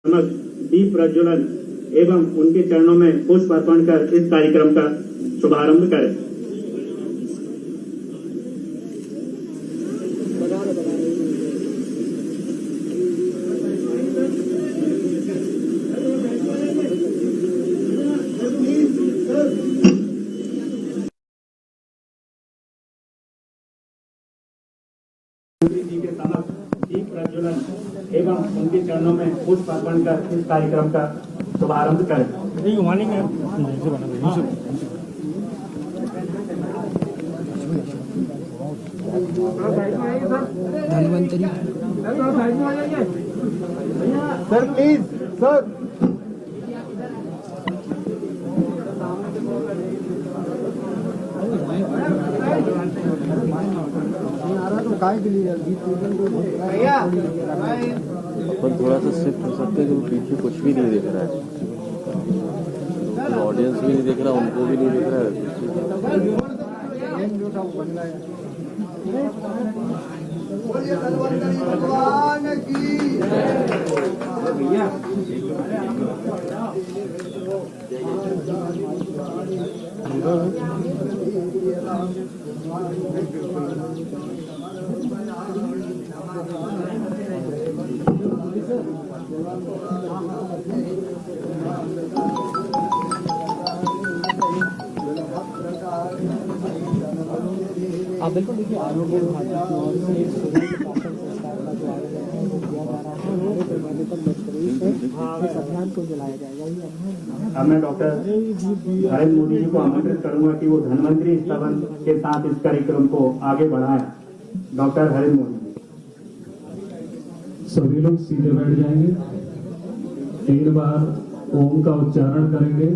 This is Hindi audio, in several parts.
दीप प्रज्वलन एवं उनके चरणों में पुष्प अर्पण कर इस कार्यक्रम का शुभारंभ करें। जी के समक्ष दीप प्रज्वलन एवं उनके चरणों में पुष्प अर्पण कर इस कार्यक्रम का शुभारंभ करें। धन्वंतरी सर प्लीज सर काय के लिए अपन थोड़ा सा शिफ्ट हो सकते हैं क्योंकि पीछे कुछ भी नहीं दिख रहा है, ऑडियंस भी नहीं दिख रहा, उनको भी नहीं दिख रहा आप बिल्कुल देखिए आरोग्य विभाग की ओर से पोषण संस्कार का जो आयोजन है वो किया जा रहा है। हमारे पैमाने पर इस अभियान को चलाया जाएगा। अब मैं डॉक्टर नरेंद्र मोदी जी को आमंत्रित करूंगा कि वो धन्वंतरी स्तवन के साथ इस कार्यक्रम को आगे बढ़ाएं। डॉक्टर नरेंद्र मोदी सभी लोग सीधे बैठ जाएंगे, 3 बार ओम का उच्चारण करेंगे।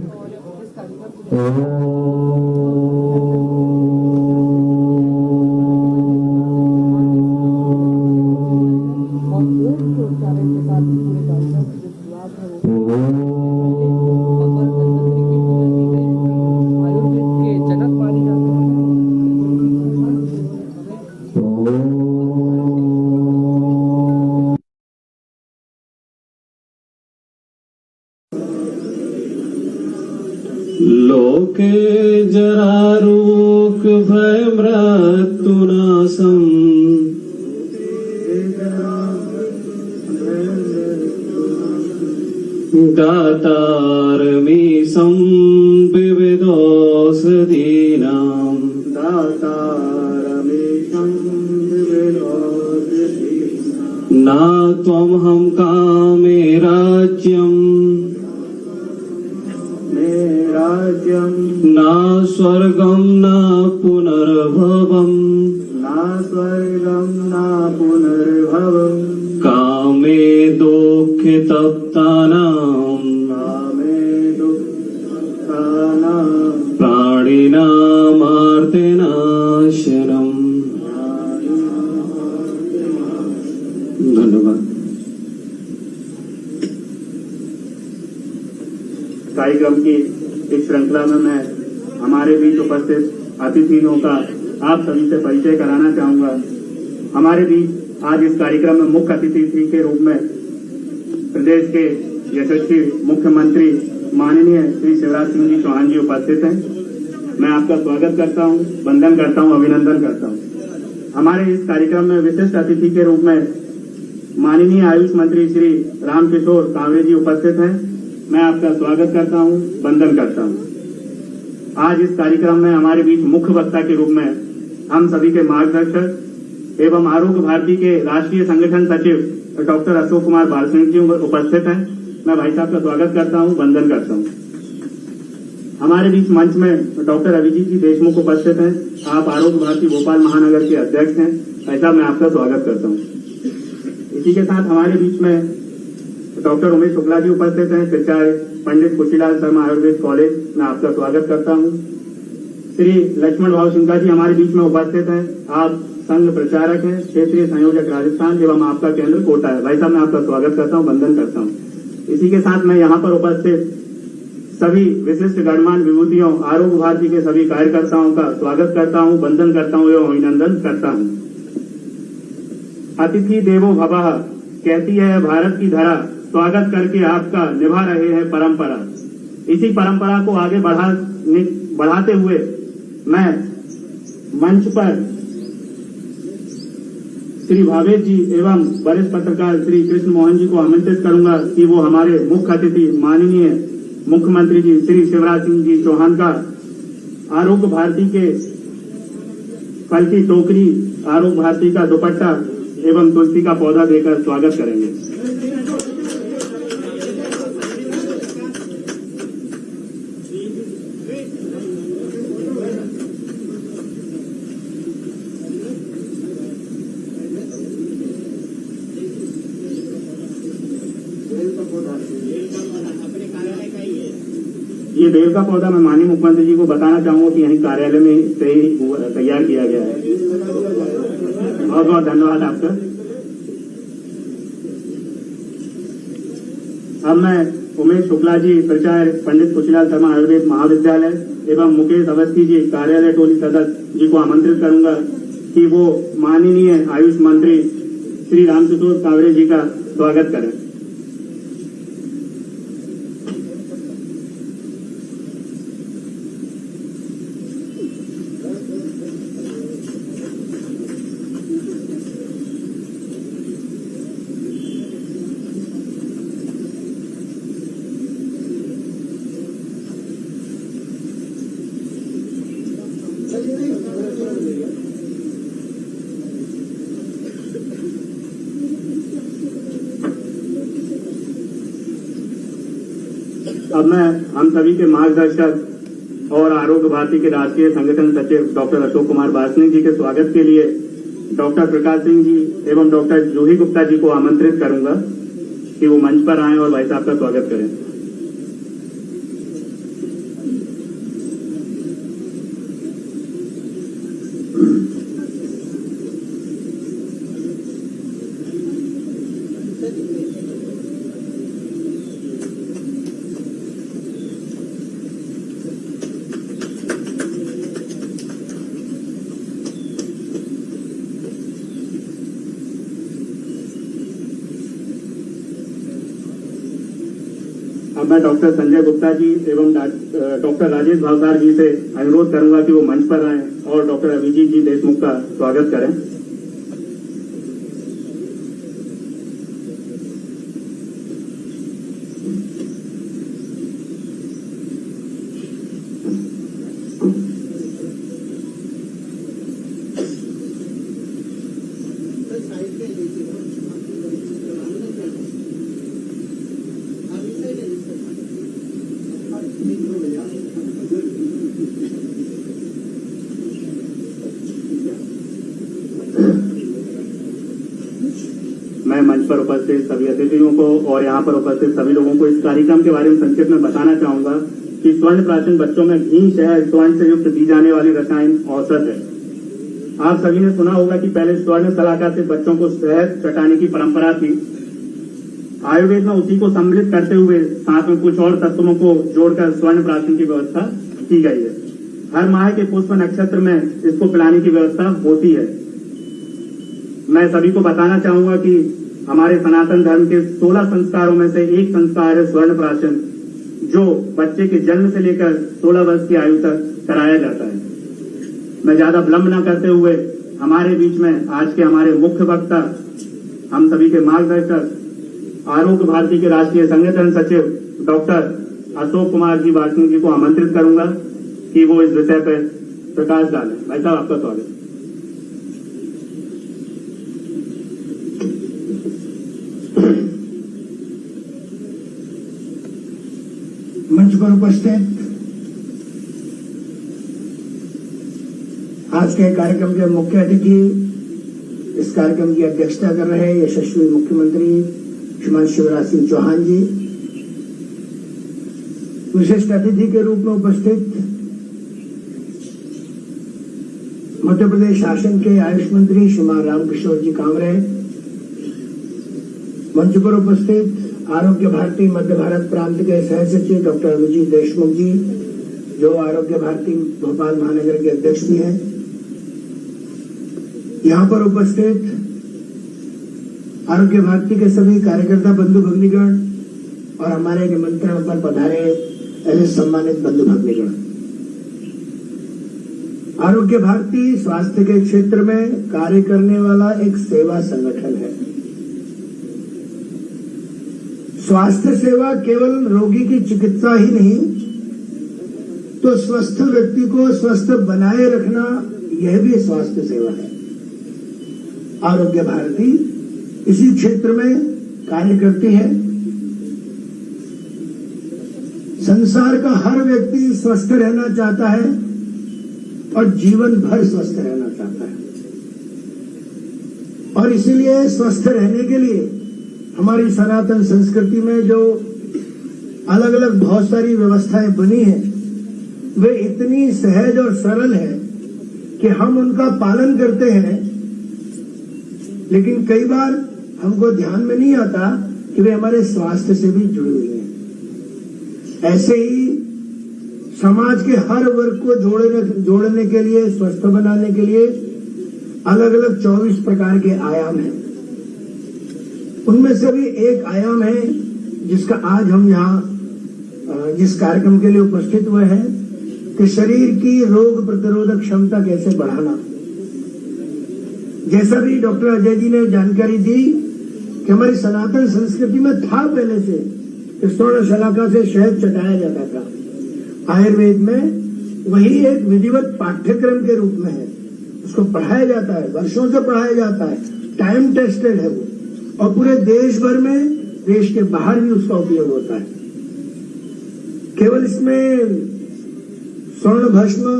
लोके जरारोग भय मृत्युनाशम दातारमीशं विविधौषधीनां न त्वमहं कामे राज्यम् न स्वर्गं न पुनर्भवम् कामे दुःखितप्तानां प्राणिनामार्तिनाशनम्। धन्यवाद। कार्यक्रम की इस श्रृंखला में मैं हमारे बीच उपस्थित अतिथियों का आप सभी से परिचय कराना चाहूंगा। हमारे बीच आज इस कार्यक्रम में मुख्य अतिथि के रूप में प्रदेश के यशस्वी मुख्यमंत्री माननीय श्री शिवराज सिंह जी चौहान जी उपस्थित हैं। मैं आपका स्वागत करता हूं, वंदन करता हूं, अभिनंदन करता हूं। हमारे इस कार्यक्रम में विशिष्ट अतिथि के रूप में माननीय आयुष मंत्री श्री रामकिशोर कांवरे जी उपस्थित हैं। मैं आपका स्वागत करता हूं, वंदन करता हूं। आज इस कार्यक्रम में हमारे बीच मुख्य वक्ता के रूप में हम सभी के मार्गदर्शक एवं आरोग्य भारती के राष्ट्रीय संगठन सचिव डॉक्टर अशोक कुमार बालसिंह जी उपस्थित हैं। मैं भाई साहब का स्वागत करता हूं, वंदन करता हूं। हमारे बीच मंच में डॉक्टर अभिजीत जी देशमुख उपस्थित हैं। आप आरोग्य भारती भोपाल महानगर के अध्यक्ष हैं। भाई साहब मैं आपका स्वागत करता हूं। इसी के साथ हमारे बीच में डॉक्टर उमेश शुक्ला जी उपस्थित हैं, प्रचार्य पंडित खुशीलाल शर्मा आयुर्वेद कॉलेज। मैं आपका स्वागत करता हूं। श्री लक्ष्मण भाव सिंह जी हमारे बीच में उपस्थित हैं। आप संघ प्रचारक हैं, क्षेत्रीय संयोजक राजस्थान एवं आपका केंद्र कोटा है। भाई साहब मैं आपका स्वागत करता हूं, वंदन करता हूं। इसी के साथ मैं यहाँ पर उपस्थित सभी विशिष्ट गणमान्य विभूतियों आरोग्य भारती के सभी कार्यकर्ताओं का स्वागत करता हूं, वंदन करता हूं एवं अभिनंदन करता हूं। अतिथि देवो भवः कहती है भारत की धरा, स्वागत करके आपका निभा रहे हैं परंपरा। इसी परंपरा को आगे बढ़ाते हुए मैं मंच पर श्री भावेश जी एवं वरिष्ठ पत्रकार श्री कृष्ण मोहन जी को आमंत्रित करूंगा कि वो हमारे मुख्य अतिथि माननीय मुख्यमंत्री जी श्री शिवराज सिंह जी चौहान का आरोग्य भारती के फल की टोकरी, आरोग्य भारती का दुपट्टा एवं तुलसी का पौधा देकर स्वागत करेंगे। ये बेल का पौधा मैं माननीय मुख्यमंत्री जी को बताना चाहूंगा कि यहीं कार्यालय में से ही तैयार किया गया है। बहुत बहुत धन्यवाद आपका। अब मैं उमेश शुक्ला जी प्राचार्य पंडित कुशीलाल शर्मा आयुर्वेद महाविद्यालय एवं मुकेश अवस्थी जी कार्यालय टोली सदस्य जी को आमंत्रित करूंगा कि वो माननीय आयुष मंत्री श्री रामकिशोर कावरे जी का स्वागत करें। अब मैं हम सभी के मार्गदर्शक और आरोग्य भारती के राष्ट्रीय संगठन सचिव डॉक्टर अशोक कुमार वासनिक जी के स्वागत के लिए डॉक्टर प्रकाश सिंह जी एवं डॉक्टर जूही गुप्ता जी को आमंत्रित करूंगा कि वो मंच पर आएं और भाई साहब का स्वागत करें। अब मैं डॉक्टर संजय गुप्ता जी एवं डॉक्टर राजेश भावसार जी से अनुरोध करूंगा कि वो मंच पर आएं और डॉक्टर अभिजीत जी देशमुख का स्वागत करें। मैं मंच पर उपस्थित सभी अतिथियों को और यहाँ पर उपस्थित सभी लोगों को इस कार्यक्रम के बारे में संक्षिप्त में बताना चाहूंगा कि स्वर्ण प्राशन बच्चों में घी, शहद, स्वर्ण से युक्त दी जाने वाली रसायन औषध है। आप सभी ने सुना होगा कि पहले स्वर्ण सलाखा से बच्चों को शहद चटाने की परंपरा थी। आयुर्वेद में उसी को सम्मिलित करते हुए साथ में कुछ और तत्वों को जोड़कर स्वर्ण प्राशन की व्यवस्था की गई है। हर माह के पुष्प नक्षत्र में इसको पिलाने की व्यवस्था होती है। मैं सभी को बताना चाहूंगा कि हमारे सनातन धर्म के 16 संस्कारों में से एक संस्कार है स्वर्ण प्राशन, जो बच्चे के जन्म से लेकर 16 वर्ष की आयु तक कराया जाता है। मैं ज्यादा विलंब न करते हुए हमारे बीच में आज के हमारे मुख्य वक्ता, हम सभी के मार्गदर्शक, आरोग्य भारती के राष्ट्रीय संगठन सचिव डॉक्टर अशोक कुमार जी वासनिक जी को आमंत्रित करूंगा कि वो इस विषय पर प्रकाश डालें। भाई साहब, आपका स्वागत। मंच पर उपस्थित आज के कार्यक्रम के मुख्य अतिथि, इस कार्यक्रम की अध्यक्षता कर रहे यशस्वी मुख्यमंत्री श्रीमान शिवराज सिंह चौहान जी, विशिष्ट अतिथि के रूप में उपस्थित मध्य प्रदेश शासन के आयुष मंत्री श्रीमान रामकिशोर जी कांवरे, मंच पर उपस्थित आरोग्य भारती मध्य भारत प्रांत के सह सचिव डॉक्टर अभिजीत देशमुख जी, जो आरोग्य भारती भोपाल महानगर के अध्यक्ष भी हैं, यहाँ पर उपस्थित आरोग्य भारती के सभी कार्यकर्ता बंधु भगिनीगण और हमारे निमंत्रण पर पधारे ऐसे सम्मानित बंधु भगिनीगण, आरोग्य भारती स्वास्थ्य के क्षेत्र में कार्य करने वाला एक सेवा संगठन है। स्वास्थ्य सेवा केवल रोगी की चिकित्सा ही नहीं, तो स्वस्थ व्यक्ति को स्वस्थ बनाए रखना यह भी स्वास्थ्य सेवा है। आरोग्य भारती इसी क्षेत्र में कार्य करती है। संसार का हर व्यक्ति स्वस्थ रहना चाहता है और जीवन भर स्वस्थ रहना चाहता है, और इसीलिए स्वस्थ रहने के लिए हमारी सनातन संस्कृति में जो अलग अलग बहुत सारी व्यवस्थाएं बनी हैं, वे इतनी सहज और सरल है कि हम उनका पालन करते हैं, लेकिन कई बार हमको ध्यान में नहीं आता कि वे हमारे स्वास्थ्य से भी जुड़ी हुई हैं। ऐसे ही समाज के हर वर्ग को जोड़ने के लिए, स्वस्थ बनाने के लिए अलग अलग 24 प्रकार के आयाम हैं। उनमें से भी एक आयाम है जिसका आज हम यहाँ जिस कार्यक्रम के लिए उपस्थित हुए हैं कि शरीर की रोग प्रतिरोधक क्षमता कैसे बढ़ाना। जैसा भी डॉक्टर अजय जी ने जानकारी दी कि हमारी सनातन संस्कृति में था पहले से कि स्वर्ण शलाका से शहद चटाया जाता था। आयुर्वेद में वही एक विधिवत पाठ्यक्रम के रूप में है, उसको पढ़ाया जाता है, वर्षों से पढ़ाया जाता है, टाइम टेस्टेड है वो, और पूरे देश भर में, देश के बाहर भी उसका उपयोग होता है। केवल इसमें स्वर्ण भस्म,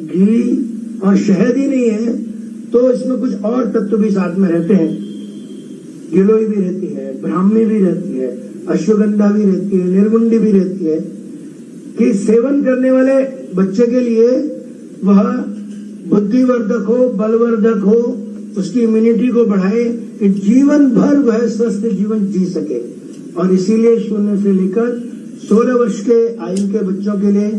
घी और शहद ही नहीं है, तो इसमें कुछ और तत्व भी साथ में रहते हैं। गिलोय भी रहती है, ब्राह्मी भी रहती है, अश्वगंधा भी रहती है, निर्गुंडी भी रहती है, कि सेवन करने वाले बच्चे के लिए वह बुद्धिवर्धक हो, बलवर्धक हो, उसकी इम्यूनिटी को बढ़ाए कि जीवन भर वह स्वस्थ जीवन जी सके। और इसीलिए 0 से लेकर 16 वर्ष के आयु के बच्चों के लिए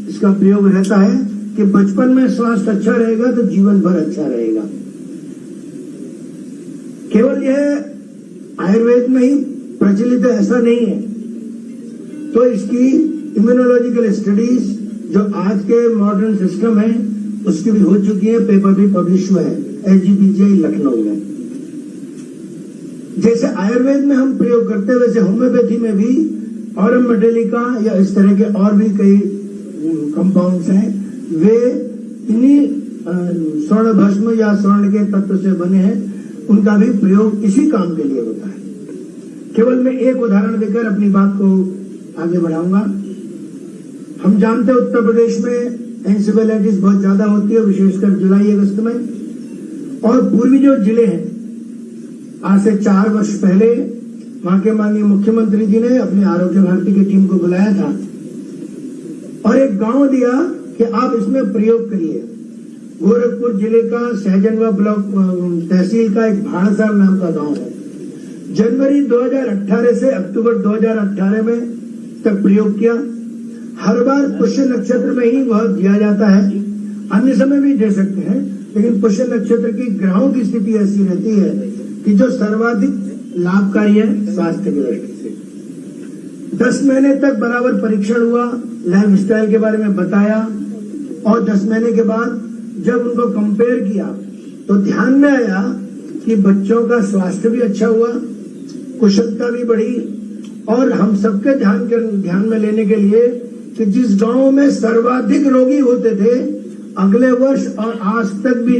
इसका प्रयोग रहता है कि बचपन में स्वास्थ्य अच्छा रहेगा तो जीवन भर अच्छा रहेगा। केवल यह आयुर्वेद में ही प्रचलित है ऐसा नहीं है, तो इसकी इम्यूनोलॉजिकल स्टडीज जो आज के मॉडर्न सिस्टम है उसकी भी हो चुकी है, पेपर भी पब्लिश हुआ है SGPGI लखनऊ में। जैसे आयुर्वेद में हम प्रयोग करते हैं, वैसे होम्योपैथी में भी ऑरम मटेलिका या इस तरह के और भी कई कंपाउंड्स हैं, वे इन्हीं स्वर्ण भस्म या स्वर्ण के तत्व से बने हैं, उनका भी प्रयोग इसी काम के लिए होता है। केवल मैं एक उदाहरण देकर अपनी बात को आगे बढ़ाऊंगा। हम जानते हैं उत्तर प्रदेश में एंसेफेलाइटिस बहुत ज्यादा होती है, विशेषकर जुलाई अगस्त में, और पूर्वी जो जिले हैं, आज से 4 वर्ष पहले वहां के माननीय मुख्यमंत्री जी ने अपनी आरोग्य भारती की टीम को बुलाया था और एक गांव दिया कि आप इसमें प्रयोग करिए। गोरखपुर जिले का सहजनवा ब्लॉक तहसील का एक भाड़सार नाम का गांव है। जनवरी 2018 से अक्टूबर 2018 में तक प्रयोग किया। हर बार पुष्य नक्षत्र में ही वह दिया जाता है, अन्य समय भी दे सकते हैं, लेकिन पुष्य नक्षत्र की ग्रहों की स्थिति ऐसी रहती है कि जो सर्वाधिक लाभकारी है स्वास्थ्य की दृष्टि से। 10 महीने तक बराबर परीक्षण हुआ, लाइफ स्टाइल के बारे में बताया, और 10 महीने के बाद जब उनको कंपेयर किया तो ध्यान में आया कि बच्चों का स्वास्थ्य भी अच्छा हुआ, कुशलता भी बढ़ी, और हम सबके ध्यान में लेने के लिए कि जिस गांव में सर्वाधिक रोगी होते थे, अगले वर्ष और आज तक भी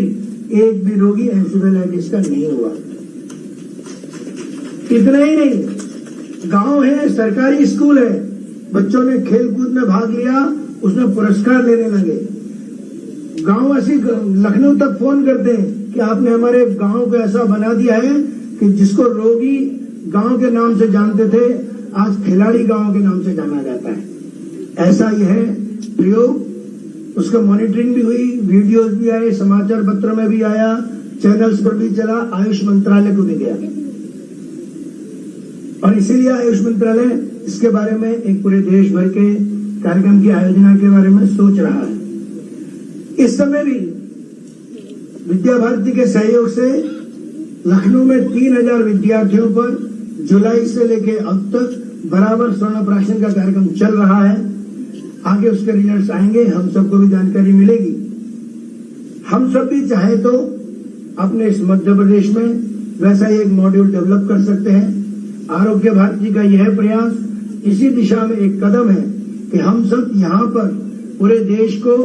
एक भी रोगी एंसेफेलाइटिस का नहीं हुआ। इतना ही नहीं, गांव है, सरकारी स्कूल है, बच्चों ने खेल कूद में भाग लिया, उसमें पुरस्कार लेने लगे। गांववासी लखनऊ तक फोन करते हैं कि आपने हमारे गांव को ऐसा बना दिया है कि जिसको रोगी गांव के नाम से जानते थे, आज खिलाड़ी गांव के नाम से जाना जाता है। ऐसा यह प्रयोग, उसका मॉनिटरिंग भी हुई, वीडियोस भी आए, समाचार पत्र में भी आया, चैनल्स पर भी चला, आयुष मंत्रालय को भी गया, और इसीलिए आयुष मंत्रालय इसके बारे में एक पूरे देश भर के कार्यक्रम की आयोजना के बारे में सोच रहा है। इस समय भी विद्या भारती के सहयोग से लखनऊ में 3000 विद्यार्थियों पर जुलाई से लेकर अब तक बराबर स्वर्ण प्राशन का कार्यक्रम चल रहा है। आगे उसके रिजल्ट्स आएंगे, हम सबको भी जानकारी मिलेगी। हम सब भी चाहे तो अपने इस मध्य प्रदेश में वैसा ही एक मॉड्यूल डेवलप कर सकते हैं। आरोग्य भारती का यह प्रयास इसी दिशा में एक कदम है कि हम सब यहाँ पर पूरे देश को,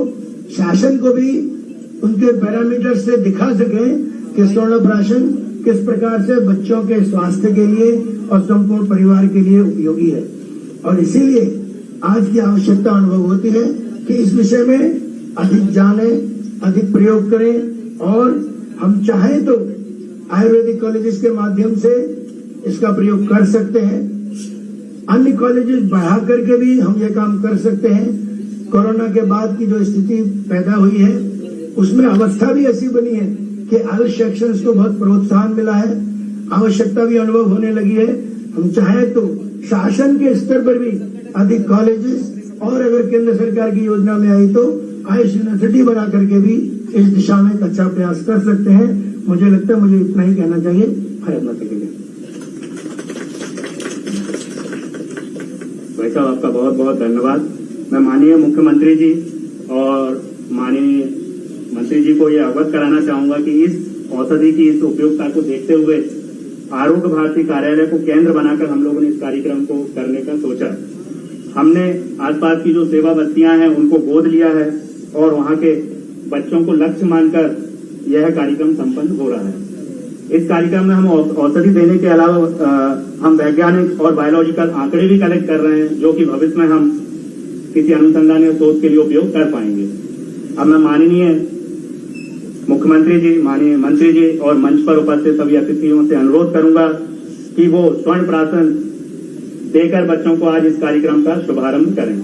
शासन को भी उनके पैरामीटर से दिखा सके कि स्वर्ण प्राशन किस प्रकार से बच्चों के स्वास्थ्य के लिए और संपूर्ण परिवार के लिए उपयोगी है। और इसीलिए आज की आवश्यकता अनुभव होती है कि इस विषय में अधिक जाने, अधिक प्रयोग करें और हम चाहें तो आयुर्वेदिक कॉलेजेस के माध्यम से इसका प्रयोग कर सकते हैं। अन्य कॉलेजेस बढ़ा करके भी हम ये काम कर सकते हैं। कोरोना के बाद की जो स्थिति पैदा हुई है उसमें अवस्था भी ऐसी बनी है कि आयुष सेक्शंस को बहुत प्रोत्साहन मिला है, आवश्यकता भी अनुभव होने लगी है। हम चाहे तो शासन के स्तर पर भी अधिक कॉलेजेस और अगर केंद्र सरकार की योजना में आई तो आयुष यूनिवर्सिटी बना करके भी इस दिशा में एक अच्छा प्रयास कर सकते हैं। मुझे लगता है मुझे इतना ही कहना चाहिए। भारत माता की जय। भाई साहब आपका बहुत बहुत धन्यवाद। मैं माननीय मुख्यमंत्री जी और माननीय मंत्री जी को यह अवगत कराना चाहूंगा कि इस औषधि की इस उपयोगिता को देखते हुए आरोग्य भारती कार्यालय को केंद्र बनाकर हम लोगों ने इस कार्यक्रम को करने का सोचा। हमने आसपास की जो सेवा बस्तियां हैं उनको गोद लिया है और वहां के बच्चों को लक्ष्य मानकर यह कार्यक्रम संपन्न हो रहा है। इस कार्यक्रम में हम औषधि देने के अलावा हम वैज्ञानिक और बायोलॉजिकल आंकड़े भी कलेक्ट कर रहे हैं जो कि भविष्य में हम किसी अनुसंधान या शोध के लिए उपयोग कर पाएंगे। अब मैं माननीय मुख्यमंत्री जी, माननीय मंत्री जी और मंच पर उपस्थित सभी अतिथियों से अनुरोध करूंगा कि वो स्वर्ण प्राशन देकर बच्चों को आज इस कार्यक्रम का शुभारंभ करें।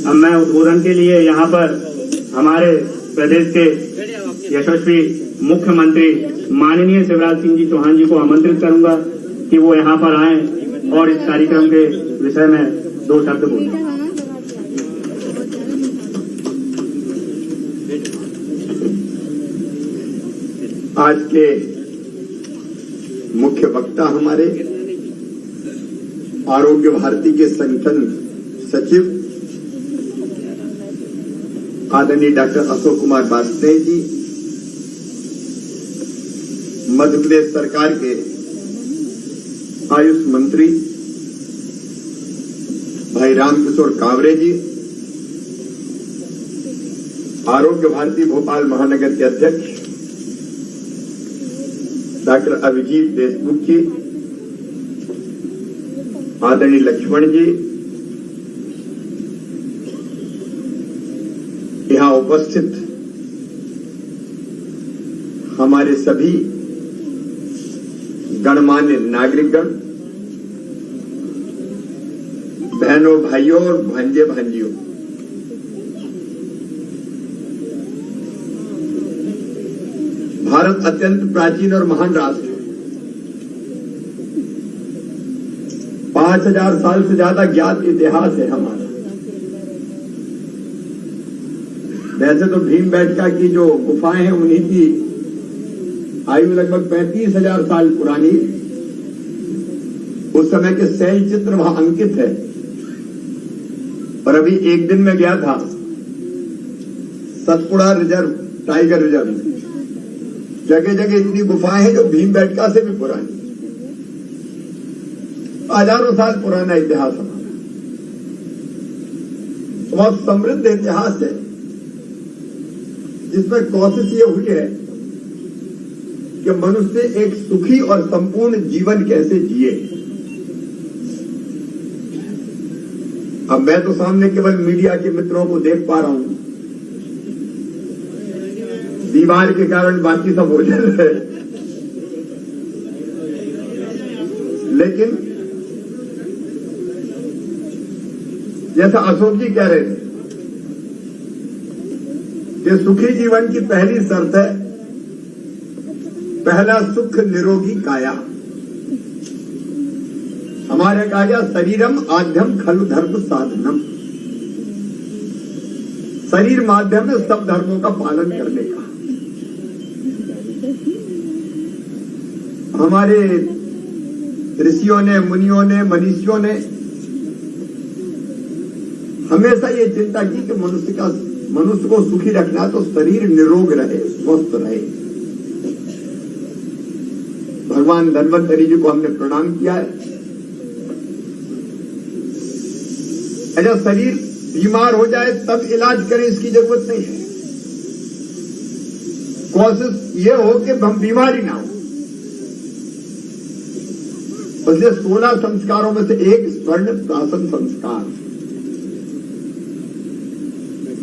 अब मैं उद्बोधन के लिए यहाँ पर हमारे प्रदेश के यशस्वी मुख्यमंत्री माननीय शिवराज सिंह जी चौहान जी को आमंत्रित करूंगा कि वो यहाँ पर आएं और इस कार्यक्रम के विषय में 2 शब्द बोलें। आज के मुख्य वक्ता हमारे आरोग्य भारती के संगठन सचिव आदरणीय डॉक्टर अशोक कुमार वाजपेयी जी, मध्य प्रदेश सरकार के आयुष मंत्री भाई रामकिशोर कावरे जी, आरोग्य भारती भोपाल महानगर के अध्यक्ष डॉक्टर अभिजीत देशमुख जी, आदरणीय लक्ष्मण जी, यहां उपस्थित हमारे सभी गणमान्य नागरिकगण, बहनों भाइयों और भांजे भांजियों, भारत अत्यंत प्राचीन और महान राष्ट्र है। 5000 साल से ज्यादा ज्ञात इतिहास है हमारा। वैसे तो भीमबेटका की जो गुफाएं हैं उन्हीं की आयु लगभग 35,000 साल पुरानी। उस समय के शैल चित्र वहां अंकित है। और अभी एक दिन में गया था सतपुड़ा रिजर्व, टाइगर रिजर्व, जगह जगह इतनी गुफाएं हैं जो भीमबेटका से भी पुरानी, हजारों साल पुराना इतिहास हमारा। बहुत समृद्ध इतिहास है जिसमें कोशिश ये हुई है कि मनुष्य एक सुखी और संपूर्ण जीवन कैसे जिए। अब मैं तो सामने केवल मीडिया के मित्रों को देख पा रहा हूं, दीवार के कारण बाकी सब ओझल है, लेकिन जैसा अशोक जी कह रहे थे कि सुखी जीवन की पहली शर्त है पहला सुख निरोगी काया। हमारे कहा गया शरीरम आद्यम खलु धर्म साधनम, शरीर माध्यम है सब धर्मों का पालन करने का। हमारे ऋषियों ने, मुनियों ने, मनीषियों ने हमेशा ये चिंता की कि मनुष्य को सुखी रखना तो शरीर निरोग रहे, स्वस्थ रहे। भगवान धन्वंतरी जी को हमने प्रणाम किया है। अगर शरीर बीमार हो जाए तब इलाज करें, इसकी जरूरत नहीं है। कोशिश ये हो कि हम बीमारी ना हो। इसलिए 16 संस्कारों में से एक स्वर्ण प्राशन संस्कार।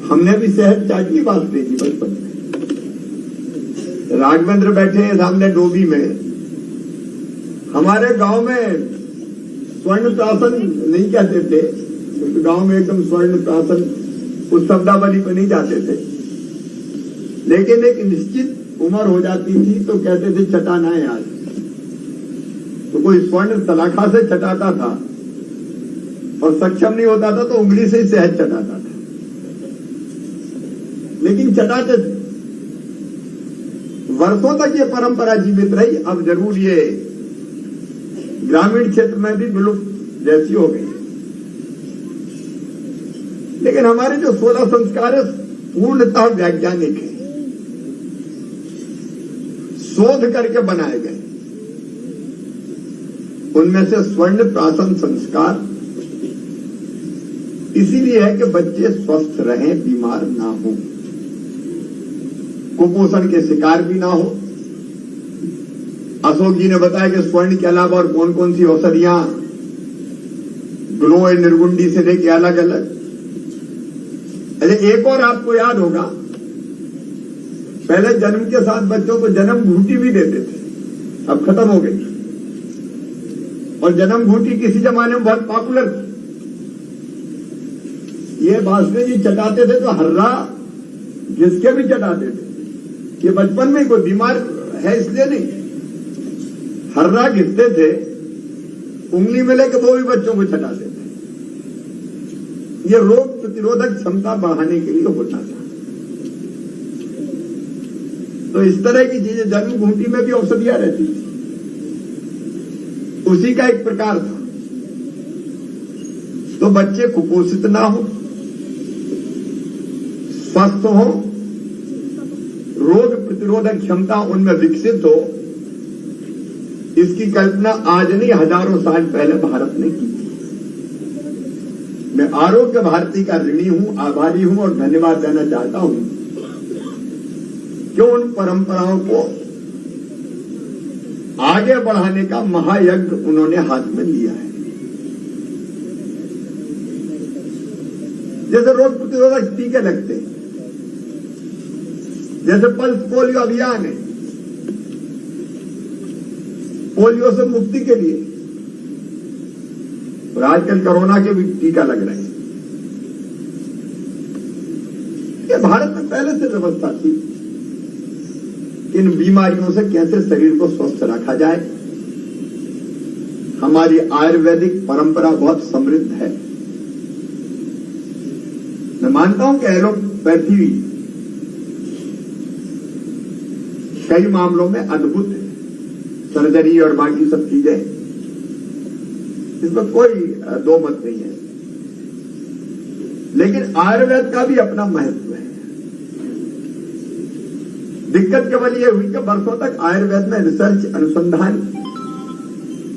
हमने भी सेहत चाटी वास्ते की बचपन में। राघवेंद्र बैठे हैं सामने डोबी में। हमारे गांव में स्वर्ण प्राशन नहीं कहते थे, क्योंकि गांव में एकदम स्वर्ण प्राशन उस शब्दावली पर नहीं जाते थे। लेकिन एक निश्चित उम्र हो जाती थी तो कहते थे चटाना है आज। तो कोई स्वर्ण सलाखा से चटाता था और सक्षम नहीं होता था तो उंगली से ही शहद चटाता था, लेकिन चटाते थे। वर्षों तक ये परंपरा जीवित रही। अब जरूर ये ग्रामीण क्षेत्र में भी विलुप्त जैसी हो गई, लेकिन हमारे जो 16 संस्कार है पूर्णतः वैज्ञानिक है, शोध करके बनाए गए। उनमें से स्वर्ण प्राशन संस्कार इसीलिए है कि बच्चे स्वस्थ रहें, बीमार ना हो, कुपोषण के शिकार भी ना हो। अशोक जी ने बताया कि स्वर्ण के अलावा और कौन कौन सी औषधियां ग्लोय निर्गुंडी से लेके अलग अलग। अरे एक और आपको याद होगा, पहले जन्म के साथ बच्चों को जन्म घूंटी भी देते थे, अब खत्म हो गई। और जन्म घूंटी किसी जमाने में बहुत पॉपुलर थी। ये वाजपेयी जी चटाते थे तो हर्रा जिसके भी चटाते थे। ये बचपन में कोई बीमार है इसलिए नहीं, हर्रा घिसते थे, उंगली में लेकर वो भी बच्चों को चटाते थे। ये रोग प्रतिरोधक क्षमता बढ़ाने के लिए होता था। तो इस तरह की चीजें जन्म घूंटी में भी औषधियां रहती थी, उसी का एक प्रकार था। तो बच्चे कुपोषित ना हो, स्वस्थ हो, रोग प्रतिरोधक क्षमता उनमें विकसित हो, इसकी कल्पना आज नहीं हजारों साल पहले भारत ने की थी। मैं आरोग्य भारती का ऋणी हूं, आभारी हूं और धन्यवाद देना चाहता हूं कि उन परंपराओं को आगे बढ़ाने का महायज्ञ उन्होंने हाथ में लिया है। जैसे रोग प्रतिरोधक टीके लगते हैं, जैसे पल्स पोलियो अभियान है, पोलियो से मुक्ति के लिए, और आजकल कोरोना के भी टीका लग रहे हैं। ये भारत में पहले से व्यवस्था थी कि इन बीमारियों से कैसे शरीर को स्वस्थ रखा जाए। हमारी आयुर्वेदिक परंपरा बहुत समृद्ध है। मैं मानता हूं कि एलोपैथी कई मामलों में अद्भुत है, सर्जरी और बाकी सब चीजें, इसमें कोई दो मत नहीं है, लेकिन आयुर्वेद का भी अपना महत्व है। दिक्कत केवल यह हुई कि वर्षों तक आयुर्वेद में रिसर्च अनुसंधान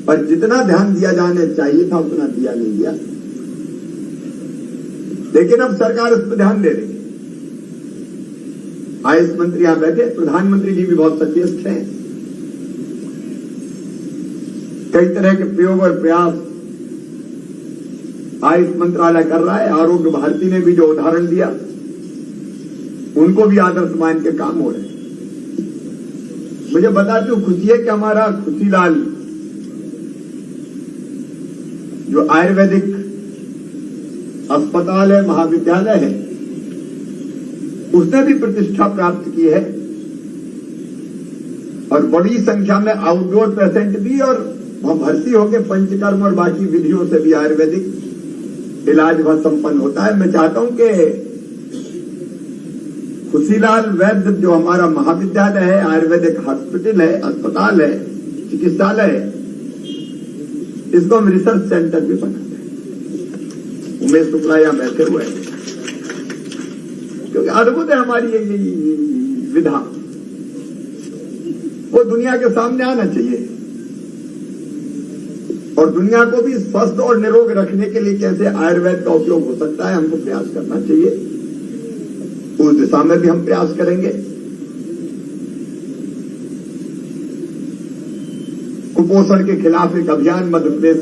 पर जितना ध्यान दिया जाने चाहिए था उतना दिया नहीं गया, लेकिन अब सरकार इस पर ध्यान दे रही है। आयुष मंत्री यहां बैठे, प्रधानमंत्री जी भी बहुत सचेत हैं। कई तरह के प्रयोग और प्रयास आयुष मंत्रालय कर रहा है। आरोग्य भारती ने भी जो उदाहरण दिया, उनको भी आदर्श मान के काम हो रहे हैं। मुझे बताती हूं, खुशी है कि हमारा खुशीलाल जो आयुर्वेदिक अस्पताल है, महाविद्यालय है, उसने भी प्रतिष्ठा प्राप्त की है, और बड़ी संख्या में आउटडोर पेशेंट भी, और वहां भर्ती होकर पंचकर्म और बाकी विधियों से भी आयुर्वेदिक इलाज वहां संपन्न होता है। मैं चाहता हूं कि खुशीलाल वैद्य जो हमारा महाविद्यालय है, आयुर्वेदिक हॉस्पिटल है, अस्पताल है, चिकित्सालय है, इसको हम रिसर्च सेंटर भी बनाते हैं। उमेश शुक्ला यहां बैठे हुए हैं, क्योंकि अद्भुत है हमारी ये विधा, वो दुनिया के सामने आना चाहिए, और दुनिया को भी स्वस्थ और निरोग रखने के लिए कैसे आयुर्वेद का उपयोग हो सकता है, हमको प्रयास करना चाहिए। उस दिशा में भी हम प्रयास करेंगे। कुपोषण के खिलाफ एक अभियान मध्य प्रदेश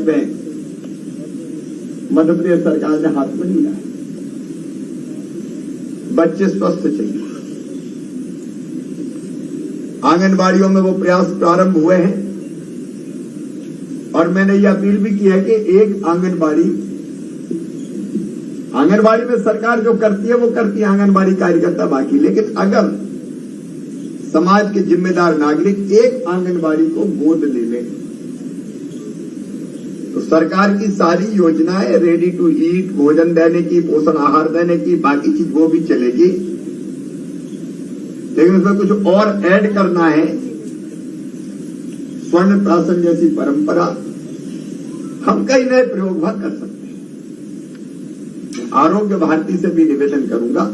सरकार ने हाथ में लिया है। बच्चे स्वस्थ चाहिए। आंगनबाड़ियों में वो प्रयास प्रारंभ हुए हैं, और मैंने ये अपील भी की है कि एक आंगनबाड़ी में सरकार जो करती है वो करती है, आंगनबाड़ी कार्यकर्ता बाकी, लेकिन अगर समाज के जिम्मेदार नागरिक एक आंगनबाड़ी को गोद ले लें तो सरकार की सारी योजनाएं, रेडी टू ईट, भोजन देने की, पोषण आहार देने की, बाकी चीज वो भी चलेगी, लेकिन उसमें कुछ और ऐड करना है। स्वर्ण प्राशन जैसी परंपरा, हम कई नए प्रयोग कर सकते हैं। आरोग्य भारती से भी निवेदन करूंगा,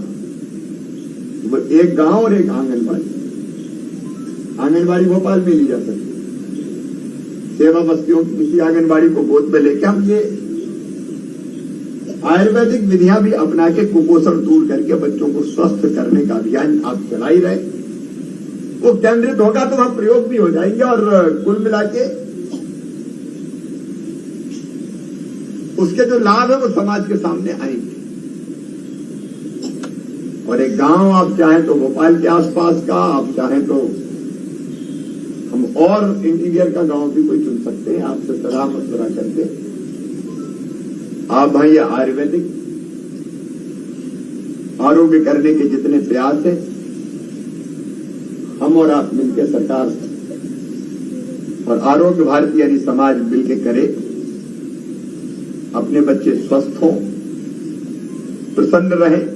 वो एक गांव और एक आंगनबाड़ी भोपाल में ली जा सकती है। सेवा बस्तियों की किसी आंगनबाड़ी को गोद में लेके हम ये आयुर्वेदिक विधियां भी अपना के कुपोषण दूर करके बच्चों को स्वस्थ करने का अभियान आप चला ही रहे। वो केंद्रित होगा तो वहां प्रयोग भी हो जाएंगे, और कुल मिला के उसके जो लाभ है वो समाज के सामने आएंगे। और एक गांव आप चाहें तो भोपाल के आसपास का, आप चाहें तो हम और इंटीरियर का गांव भी कोई चुन सकते हैं, आपसे सलाह मशवरा करके। आप भाई आयुर्वेदिक आरोग्य करने के जितने प्रयास हैं, हम और आप मिलकर सरकार और आरोग्य भारती यानी समाज मिलकर करे, अपने बच्चे स्वस्थ हों, प्रसन्न रहें,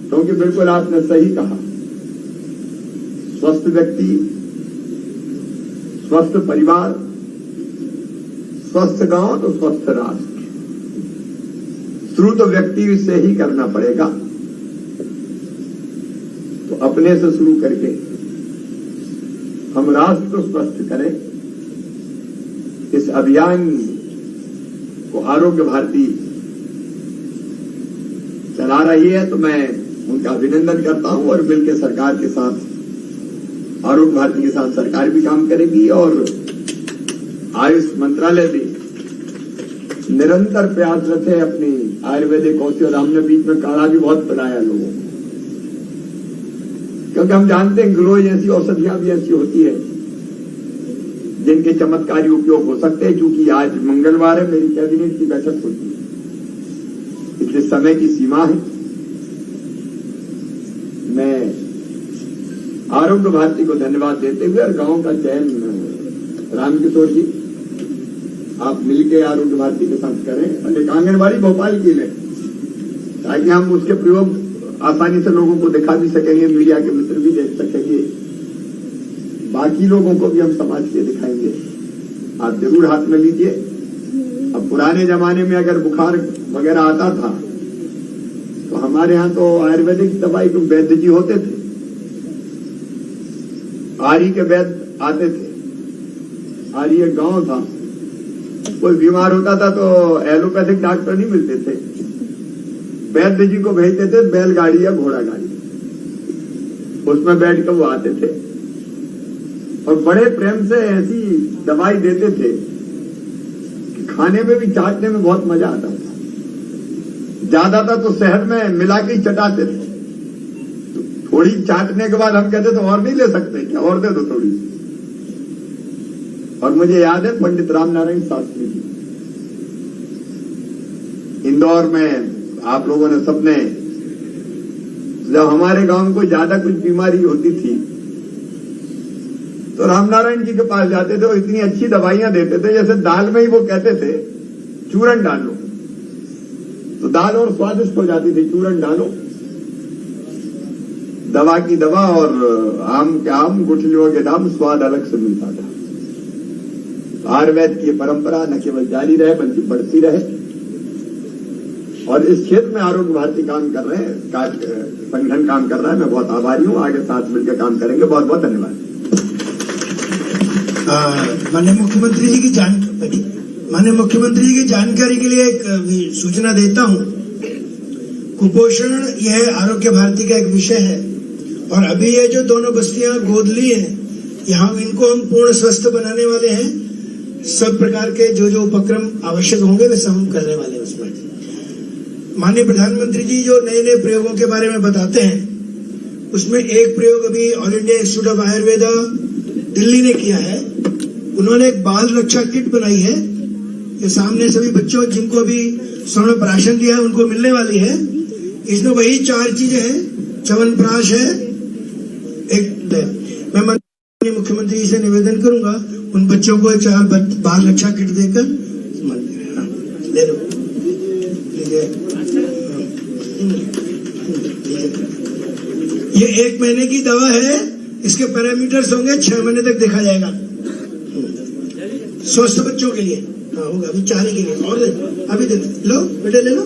क्योंकि बिल्कुल आपने सही कहा, स्वस्थ व्यक्ति, स्वस्थ परिवार, स्वस्थ गांव तो स्वस्थ राष्ट्र। शुरू तो व्यक्ति से ही करना पड़ेगा, तो अपने से शुरू करके हम राष्ट्र को स्वस्थ करें। इस अभियान को आरोग्य भारती चला रही है, तो मैं उनका अभिनंदन करता हूं, और मिलकर सरकार के साथ आरोग्य भारती के साथ सरकार भी काम करेगी और आयुष मंत्रालय भी निरंतर प्रयासरत है अपनी आयुर्वेदिक औषधि। और हमने बीच में काढ़ा भी बहुत पिलाया लोगों को, क्योंकि हम जानते हैं ग्लो जैसी औषधियां भी ऐसी होती है जिनके चमत्कारी उपयोग हो सकते हैं। क्योंकि आज मंगलवार है, मेरी कैबिनेट की बैठक होती है, इसलिए समय की सीमा है। मैं आरोग्य भारती को धन्यवाद देते हुए और गांव का चयन रामकिशोर जी आप मिलकर आरोग्य भारती के साथ करें और एक आंगनबाड़ी भोपाल की लें, ताकि हम उसके प्रयोग आसानी से लोगों को दिखा भी सकेंगे, मीडिया के मित्र भी देख सकेंगे, बाकी लोगों को भी हम समाज के दिखाएंगे। आप जरूर हाथ में लीजिए। अब पुराने जमाने में अगर बुखार वगैरह आता था तो हमारे यहाँ तो आयुर्वेदिक दवाई के वैद्य जी होते थे, आरी के वैद्य आते थे। आरी एक गांव था, कोई बीमार होता था तो एलोपैथिक डॉक्टर नहीं मिलते थे, वैद्य जी को भेजते थे बैलगाड़ी या घोड़ा गाड़ी, उसमें बैठ कर वो आते थे और बड़े प्रेम से ऐसी दवाई देते थे कि खाने में भी चाटने में बहुत मजा आता था। ज्यादातर तो शहद में मिला के ही चटाते थे। थोड़ी चाटने के बाद हम कहते तो और नहीं ले सकते क्या, और दे दो थोड़ी। और मुझे याद है पंडित रामनारायण शास्त्री जी इंदौर में, आप लोगों ने सबने, जब हमारे गांव में कोई ज्यादा कुछ बीमारी होती थी तो रामनारायण जी के पास जाते थे, वो इतनी अच्छी दवाइयां देते थे, जैसे दाल में ही वो कहते थे चूरन डालो, तो दाल और स्वादिष्ट हो जाती थी। चूरन डालो, दवा की दवा और आम के आम, गुठलियों के दाम, स्वाद अलग से मिलता था। आयुर्वेद की परंपरा न केवल जारी रहे बल्कि बढ़ती रहे। और इस क्षेत्र में आरोग्य भारती काम कर रहे हैं, संगठन काम कर रहा है, मैं बहुत आभारी हूं। आगे साथ मिलकर काम करेंगे। बहुत बहुत धन्यवाद। माननीय मुख्यमंत्री जी की जानकारी के लिए एक सूचना देता हूं। कुपोषण यह आरोग्य भारती का एक विषय है और अभी ये जो दोनों बस्तियां गोद ली हैं, यहाँ इनको हम पूर्ण स्वस्थ बनाने वाले हैं। सब प्रकार के जो उपक्रम आवश्यक होंगे वे सब हम करने वाले हैं उसमें। माननीय प्रधानमंत्री जी जो नए नए प्रयोगों के बारे में बताते हैं, उसमें एक प्रयोग अभी all India institute of Ayurveda Delhi ने किया है। उन्होंने एक बाल रक्षा किट बनाई है, ये सामने सभी बच्चों जिनको अभी स्वर्ण दिया है उनको मिलने वाली है। इसमें वही 4 चीजें हैं, च्यवनप्राश है, एक मैं माननीय मुख्यमंत्री जी से निवेदन करूंगा उन बच्चों को 4 बाल रक्षा किट देकर ले लो। ये 1 महीने की दवा है, इसके पैरामीटर्स होंगे, 6 महीने तक देखा जाएगा। स्वस्थ बच्चों के लिए होगा, अभी 4 के लिए और अभी दे लो बेटे, ले लो।